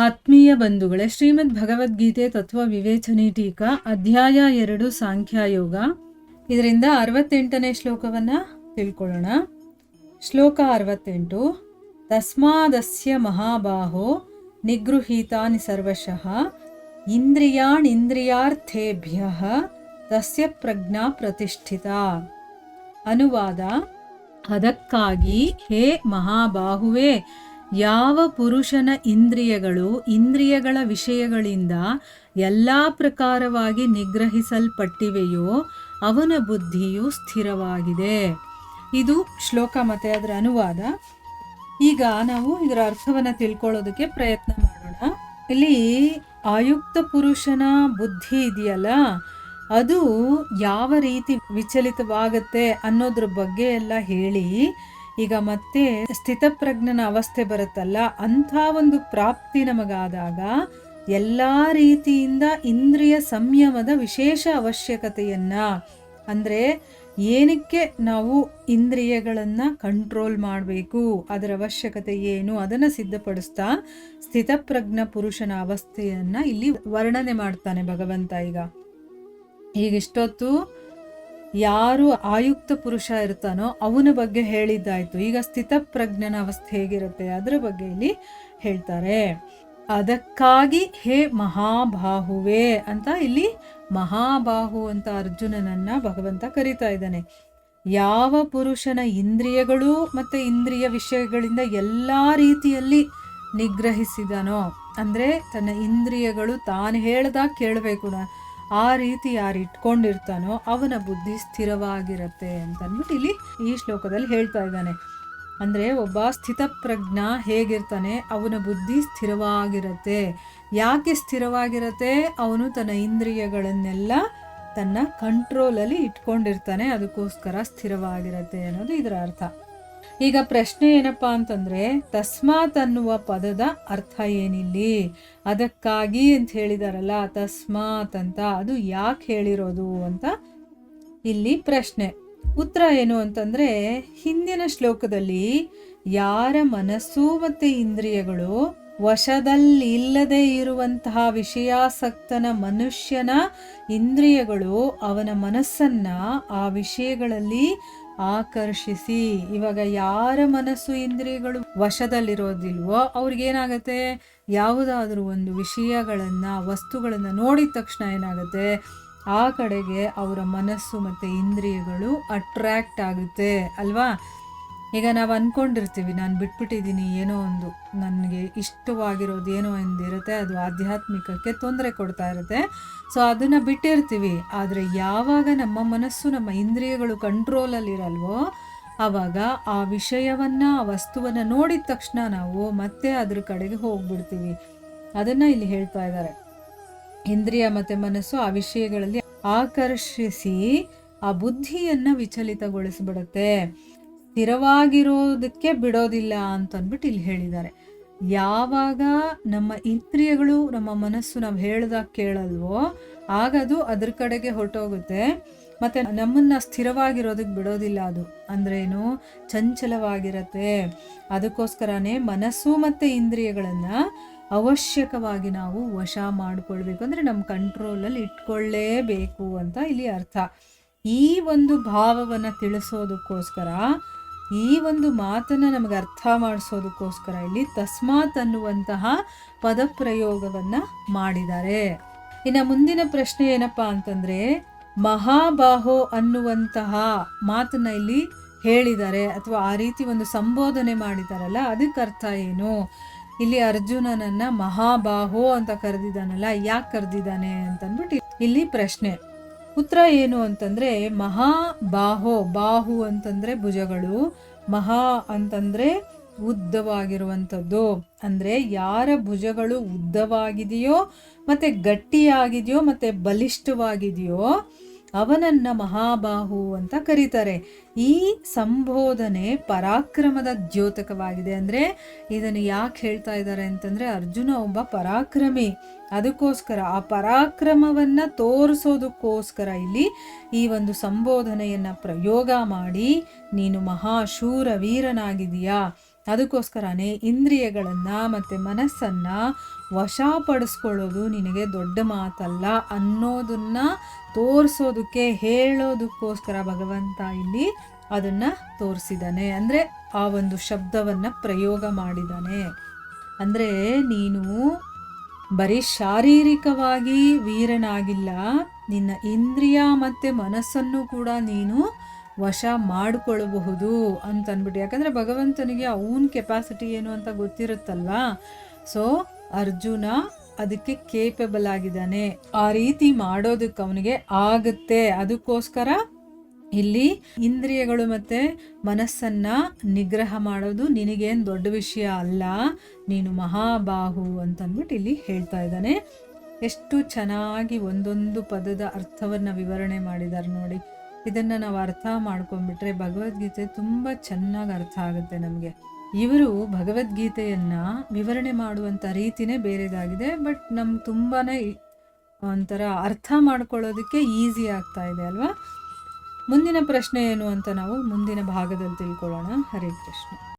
ಆತ್ಮೀಯ ಬಂಧುಗಳೇ, ಶ್ರೀಮದ್ ಭಗವದ್ಗೀತೆ ತತ್ವ ವಿವೇಚನೆ ಟೀಕಾ ಅಧ್ಯಾಯ 2 ಸಾಂಖ್ಯಯೋಗ. ಇದರಿಂದ 68ನೇ ಶ್ಲೋಕವನ್ನು ತಿಳ್ಕೊಳ್ಳೋಣ. ಶ್ಲೋಕ 68. ತಸ್ಮಾದಸ್ಯ ಮಹಾಬಾಹೋ ನಿಗೃಹೀತಾನಿ ಸರ್ವಶಃ ಇಂದ್ರಿಯಾರ್ಥೇಭ್ಯಃ ತಸ್ಯ ಪ್ರಜ್ಞಾ ಪ್ರತಿಷ್ಠಿತಾ. ಅನುವಾದ: ಅದಕ್ಕಾಗಿ ಹೇ ಮಹಾಬಾಹುವೇ, ಯಾವ ಪುರುಷನ ಇಂದ್ರಿಯಗಳ ವಿಷಯಗಳಿಂದ ಎಲ್ಲ ಪ್ರಕಾರವಾಗಿ ನಿಗ್ರಹಿಸಲ್ಪಟ್ಟಿವೆಯೋ ಅವನ ಬುದ್ಧಿಯು ಸ್ಥಿರವಾಗಿದೆ. ಇದು ಶ್ಲೋಕ ಮತ್ತು ಅದರ ಅನುವಾದ. ಈಗ ನಾವು ಇದರ ಅರ್ಥವನ್ನು ತಿಳ್ಕೊಳ್ಳೋದಕ್ಕೆ ಪ್ರಯತ್ನ ಮಾಡೋಣ. ಇಲ್ಲಿ ಆಯುಕ್ತ ಪುರುಷನ ಬುದ್ಧಿ ಇದೆಯಲ್ಲ, ಅದು ಯಾವ ರೀತಿ ವಿಚಲಿತವಾಗುತ್ತೆ ಅನ್ನೋದ್ರ ಬಗ್ಗೆ ಎಲ್ಲ ಹೇಳಿ, ಈಗ ಮತ್ತೆ ಸ್ಥಿತಪ್ರಜ್ಞನ ಅವಸ್ಥೆ ಬರುತ್ತಲ್ಲ, ಅಂಥ ಒಂದು ಪ್ರಾಪ್ತಿ ನಮಗಾದಾಗ ಎಲ್ಲ ರೀತಿಯಿಂದ ಇಂದ್ರಿಯ ಸಂಯಮದ ವಿಶೇಷ ಅವಶ್ಯಕತೆಯನ್ನು, ಅಂದರೆ ಏನಕ್ಕೆ ನಾವು ಇಂದ್ರಿಯಗಳನ್ನು ಕಂಟ್ರೋಲ್ ಮಾಡಬೇಕು, ಅದರ ಅವಶ್ಯಕತೆ ಏನು, ಅದನ್ನು ಸಿದ್ಧಪಡಿಸ್ತಾ ಸ್ಥಿತಪ್ರಜ್ಞ ಪುರುಷನ ಅವಸ್ಥೆಯನ್ನು ಇಲ್ಲಿ ವರ್ಣನೆ ಮಾಡ್ತಾನೆ ಭಗವಂತ. ಈಗ ಇಷ್ಟೊತ್ತು ಯಾರು ಆಯುಕ್ತ ಪುರುಷ ಇರ್ತಾನೋ ಅವನ ಬಗ್ಗೆ ಹೇಳಿದ್ದಾಯ್ತು. ಈಗ ಸ್ಥಿತಪ್ರಜ್ಞನ ಅವಸ್ಥೆ ಹೇಗಿರುತ್ತೆ ಅದರ ಬಗ್ಗೆ ಇಲ್ಲಿ ಹೇಳ್ತಾರೆ. ಅದಕ್ಕಾಗಿ ಹೇ ಮಹಾಬಾಹುವೇ ಅಂತ ಇಲ್ಲಿ ಮಹಾಬಾಹು ಅಂತ ಅರ್ಜುನನನ್ನ ಭಗವಂತ ಕರೀತಾ ಇದ್ದಾನೆ. ಯಾವ ಪುರುಷನ ಇಂದ್ರಿಯಗಳು ಮತ್ತು ಇಂದ್ರಿಯ ವಿಷಯಗಳಿಂದ ಎಲ್ಲ ರೀತಿಯಲ್ಲಿ ನಿಗ್ರಹಿಸಿದನೋ, ಅಂದರೆ ತನ್ನ ಇಂದ್ರಿಯಗಳು ತಾನು ಹೇಳ್ದಾಗ ಕೇಳಬೇಕು, ಆ ರೀತಿ ಯಾರು ಇಟ್ಕೊಂಡಿರ್ತಾನೋ ಅವನ ಬುದ್ಧಿ ಸ್ಥಿರವಾಗಿರುತ್ತೆ ಅಂತ ಅಂದ್ಬಿಟ್ಟು ಇಲ್ಲಿ ಈ ಶ್ಲೋಕದಲ್ಲಿ ಹೇಳ್ತಾ ಇದ್ದಾನೆ. ಅಂದರೆ ಒಬ್ಬ ಸ್ಥಿತಪ್ರಜ್ಞ ಹೇಗಿರ್ತಾನೆ, ಅವನ ಬುದ್ಧಿ ಸ್ಥಿರವಾಗಿರುತ್ತೆ. ಯಾಕೆ ಸ್ಥಿರವಾಗಿರುತ್ತೆ? ಅವನು ತನ್ನ ಇಂದ್ರಿಯಗಳನ್ನೆಲ್ಲ ತನ್ನ ಕಂಟ್ರೋಲಲ್ಲಿ ಇಟ್ಕೊಂಡಿರ್ತಾನೆ, ಅದಕ್ಕೋಸ್ಕರ ಸ್ಥಿರವಾಗಿರುತ್ತೆ ಅನ್ನೋದು ಇದರ ಅರ್ಥ. ಈಗ ಪ್ರಶ್ನೆ ಏನಪ್ಪ ಅಂತಂದರೆ, ತಸ್ಮಾತ್ ಅನ್ನುವ ಪದದ ಅರ್ಥ ಏನಿಲ್ಲಿ? ಅದಕ್ಕಾಗಿ ಅಂತ ಹೇಳಿದಾರಲ್ಲ, ತಸ್ಮಾತ್ ಅಂತ, ಅದು ಯಾಕೆ ಹೇಳಿರೋದು ಅಂತ ಇಲ್ಲಿ ಪ್ರಶ್ನೆ. ಉತ್ತರ ಏನು ಅಂತಂದರೆ, ಹಿಂದಿನ ಶ್ಲೋಕದಲ್ಲಿ ಯಾರ ಮನಸ್ಸು ಮತ್ತು ಇಂದ್ರಿಯಗಳು ವಶದಲ್ಲಿಲ್ಲದೆ ಇರುವಂತಹ ವಿಷಯಾಸಕ್ತನ ಮನುಷ್ಯನ ಇಂದ್ರಿಯಗಳು ಅವನ ಮನಸ್ಸನ್ನು ಆ ವಿಷಯಗಳಲ್ಲಿ ಆಕರ್ಷಿಸಿ, ಇವಾಗ ಯಾರ ಮನಸ್ಸು ಇಂದ್ರಿಯಗಳು ವಶದಲ್ಲಿರೋದಿಲ್ವೋ ಅವ್ರಿಗೇನಾಗತ್ತೆ, ಯಾವುದಾದ್ರೂ ಒಂದು ವಿಷಯಗಳನ್ನು ವಸ್ತುಗಳನ್ನು ನೋಡಿದ ತಕ್ಷಣ ಏನಾಗುತ್ತೆ, ಆ ಕಡೆಗೆ ಅವರ ಮನಸ್ಸು ಮತ್ತು ಇಂದ್ರಿಯಗಳು ಅಟ್ರ್ಯಾಕ್ಟ್ ಆಗುತ್ತೆ ಅಲ್ವಾ. ಈಗ ನಾವು ಅಂದ್ಕೊಂಡಿರ್ತೀವಿ, ನಾನು ಬಿಟ್ಬಿಟ್ಟಿದ್ದೀನಿ, ಏನೋ ಒಂದು ನನಗೆ ಇಷ್ಟವಾಗಿರೋದು ಏನೋ ಒಂದಿರುತ್ತೆ, ಅದು ಆಧ್ಯಾತ್ಮಿಕಕ್ಕೆ ತೊಂದರೆ ಕೊಡ್ತಾ ಇರುತ್ತೆ, ಸೊ ಅದನ್ನು ಬಿಟ್ಟಿರ್ತೀವಿ. ಆದರೆ ಯಾವಾಗ ನಮ್ಮ ಮನಸ್ಸು ನಮ್ಮ ಇಂದ್ರಿಯಗಳು ಕಂಟ್ರೋಲಲ್ಲಿರಲ್ವೋ ಆವಾಗ ಆ ವಿಷಯವನ್ನು ಆ ವಸ್ತುವನ್ನು ನೋಡಿದ ತಕ್ಷಣ ನಾವು ಮತ್ತೆ ಅದ್ರ ಕಡೆಗೆ ಹೋಗ್ಬಿಡ್ತೀವಿ. ಅದನ್ನು ಇಲ್ಲಿ ಹೇಳ್ತಾ ಇದ್ದಾರೆ. ಇಂದ್ರಿಯ ಮತ್ತು ಮನಸ್ಸು ಆ ವಿಷಯಗಳಲ್ಲಿ ಆಕರ್ಷಿಸಿ ಆ ಬುದ್ಧಿಯನ್ನು ವಿಚಲಿತಗೊಳಿಸ್ಬಿಡುತ್ತೆ, ಸ್ಥಿರವಾಗಿರೋದಕ್ಕೆ ಬಿಡೋದಿಲ್ಲ ಅಂತಂದ್ಬಿಟ್ಟು ಇಲ್ಲಿ ಹೇಳಿದ್ದಾರೆ. ಯಾವಾಗ ನಮ್ಮ ಇಂದ್ರಿಯಗಳು ನಮ್ಮ ಮನಸ್ಸು ನಾವು ಹೇಳ್ದಾಗ ಕೇಳಲ್ವೋ ಆಗದು ಅದ್ರ ಕಡೆಗೆ ಹೊರಟೋಗುತ್ತೆ, ಮತ್ತು ನಮ್ಮನ್ನು ಸ್ಥಿರವಾಗಿರೋದಕ್ಕೆ ಬಿಡೋದಿಲ್ಲ. ಅದು ಅಂದ್ರೇನು, ಚಂಚಲವಾಗಿರುತ್ತೆ. ಅದಕ್ಕೋಸ್ಕರನೇ ಮನಸ್ಸು ಮತ್ತು ಇಂದ್ರಿಯಗಳನ್ನು ಅವಶ್ಯಕವಾಗಿ ನಾವು ವಶ ಮಾಡಿಕೊಳ್ಬೇಕು, ಅಂದರೆ ನಮ್ಮ ಕಂಟ್ರೋಲಲ್ಲಿ ಇಟ್ಕೊಳ್ಳೇಬೇಕು ಅಂತ ಇಲ್ಲಿ ಅರ್ಥ. ಈ ಒಂದು ಭಾವವನ್ನು ತಿಳಿಸೋದಕ್ಕೋಸ್ಕರ, ಈ ಒಂದು ಮಾತನ್ನು ನಮಗೆ ಅರ್ಥ ಮಾಡಿಸೋದಕ್ಕೋಸ್ಕರ ಇಲ್ಲಿ ತಸ್ಮಾತ್ ಅನ್ನುವಂತಹ ಪದಪ್ರಯೋಗವನ್ನು ಮಾಡಿದ್ದಾರೆ. ಇನ್ನು ಮುಂದಿನ ಪ್ರಶ್ನೆ ಏನಪ್ಪ ಅಂತಂದರೆ, ಮಹಾಬಾಹೋ ಅನ್ನುವಂತಹ ಮಾತನ್ನು ಇಲ್ಲಿ ಹೇಳಿದ್ದಾರೆ ಅಥವಾ ಆ ರೀತಿ ಒಂದು ಸಂಬೋಧನೆ ಮಾಡಿದಾರಲ್ಲ, ಅದಕ್ಕೆ ಅರ್ಥ ಏನು? ಇಲ್ಲಿ ಅರ್ಜುನನನ್ನ ಮಹಾಬಾಹೋ ಅಂತ ಕರೆದಿದ್ದಾನಲ್ಲ, ಯಾಕೆ ಕರೆದಿದ್ದಾನೆ ಅಂತಂದ್ಬಿಟ್ಟು ಇಲ್ಲಿ ಪ್ರಶ್ನೆ. ಉತ್ತರ ಏನು ಅಂತಂದರೆ, ಮಹಾಬಾಹೋ, ಬಾಹು ಅಂತಂದರೆ ಭುಜಗಳು, ಮಹಾ ಅಂತಂದರೆ ಉದ್ದವಾಗಿರುವಂಥದ್ದು. ಅಂದರೆ ಯಾರ ಭುಜಗಳು ಉದ್ದವಾಗಿದೆಯೋ ಮತ್ತು ಗಟ್ಟಿಯಾಗಿದೆಯೋ ಮತ್ತು ಬಲಿಷ್ಠವಾಗಿದೆಯೋ ಅವನನ್ನು ಮಹಾಬಾಹು ಅಂತ ಕರೀತಾರೆ. ಈ ಸಂಬೋಧನೆ ಪರಾಕ್ರಮದ ದ್ಯೋತಕವಾಗಿದೆ. ಅಂದರೆ ಇದನ್ನು ಯಾಕೆ ಹೇಳ್ತಾ ಇದ್ದಾರೆ ಅಂತಂದರೆ, ಅರ್ಜುನ ಒಬ್ಬ ಪರಾಕ್ರಮಿ, ಅದಕ್ಕೋಸ್ಕರ ಆ ಪರಾಕ್ರಮವನ್ನು ತೋರಿಸೋದಕ್ಕೋಸ್ಕರ ಇಲ್ಲಿ ಈ ಒಂದು ಸಂಬೋಧನೆಯನ್ನು ಪ್ರಯೋಗ ಮಾಡಿ, ನೀನು ಮಹಾಶೂರ ವೀರನಾಗಿದೆಯಾ ಅದಕ್ಕೋಸ್ಕರನೇ ಇಂದ್ರಿಯಗಳನ್ನು ಮತ್ತು ಮನಸ್ಸನ್ನು ವಶಪಡಿಸ್ಕೊಳ್ಳೋದು ನಿನಗೆ ದೊಡ್ಡ ಮಾತಲ್ಲ ಅನ್ನೋದನ್ನು ತೋರಿಸೋದಕ್ಕೆ, ಹೇಳೋದಕ್ಕೋಸ್ಕರ ಭಗವಂತ ಇಲ್ಲಿ ಅದನ್ನು ತೋರಿಸಿದ್ದಾನೆ. ಅಂದರೆ ಆ ಒಂದು ಶಬ್ದವನ್ನು ಪ್ರಯೋಗ ಮಾಡಿದ್ದಾನೆ. ಅಂದರೆ ನೀನು ಬರೀ ಶಾರೀರಿಕವಾಗಿ ವೀರನಾಗಿಲ್ಲ, ನಿನ್ನ ಇಂದ್ರಿಯ ಮತ್ತು ಮನಸ್ಸನ್ನು ಕೂಡ ನೀನು ವಶ ಮಾಡಿಕೊಳ್ಳಬಹುದು ಅಂತ ಅಂದ್ಬಿಟ್ಟು. ಯಾಕಂದರೆ ಭಗವಂತನಿಗೆ ಅವನ ಕೆಪಾಸಿಟಿ ಏನು ಅಂತ ಗೊತ್ತಿರುತ್ತಲ್ವಾ. ಸೊ ಅರ್ಜುನ ಅದಕ್ಕೆ ಕೇಪಬಲ್ ಆಗಿದ್ದಾನೆ, ಆ ರೀತಿ ಮಾಡೋದಕ್ಕೆ ಅವನಿಗೆ ಆಗುತ್ತೆ. ಅದಕ್ಕೋಸ್ಕರ ಇಲ್ಲಿ ಇಂದ್ರಿಯಗಳು ಮತ್ತು ಮನಸ್ಸನ್ನು ನಿಗ್ರಹ ಮಾಡೋದು ನಿನಗೇನು ದೊಡ್ಡ ವಿಷಯ ಅಲ್ಲ, ನೀನು ಮಹಾಬಾಹು ಅಂತಂದ್ಬಿಟ್ಟು ಇಲ್ಲಿ ಹೇಳ್ತಾ ಇದ್ದಾನೆ. ಎಷ್ಟು ಚೆನ್ನಾಗಿ ಒಂದೊಂದು ಪದದ ಅರ್ಥವನ್ನು ವಿವರಣೆ ಮಾಡಿದ್ದಾರೆ ನೋಡಿ. ಇದನ್ನು ನಾವು ಅರ್ಥ ಮಾಡ್ಕೊಂಡ್ಬಿಟ್ರೆ ಭಗವದ್ಗೀತೆ ತುಂಬ ಚೆನ್ನಾಗಿ ಅರ್ಥ ಆಗುತ್ತೆ ನಮಗೆ. ಇವರು ಭಗವದ್ಗೀತೆಯನ್ನು ವಿವರಣೆ ಮಾಡುವಂಥ ರೀತಿನೇ ಬೇರೆದಾಗಿದೆ. ಬಟ್ ನಮ್ಗೆ ತುಂಬಾ ಒಂಥರ ಅರ್ಥ ಮಾಡ್ಕೊಳ್ಳೋದಕ್ಕೆ ಈಸಿ ಆಗ್ತಾ ಇದೆ ಅಲ್ವಾ. ಮುಂದಿನ ಪ್ರಶ್ನೆ ಏನು ಅಂತ ನಾವು ಮುಂದಿನ ಭಾಗದಲ್ಲಿ ತಿಳ್ಕೊಳ್ಳೋಣ. ಹರೇ ಕೃಷ್ಣ.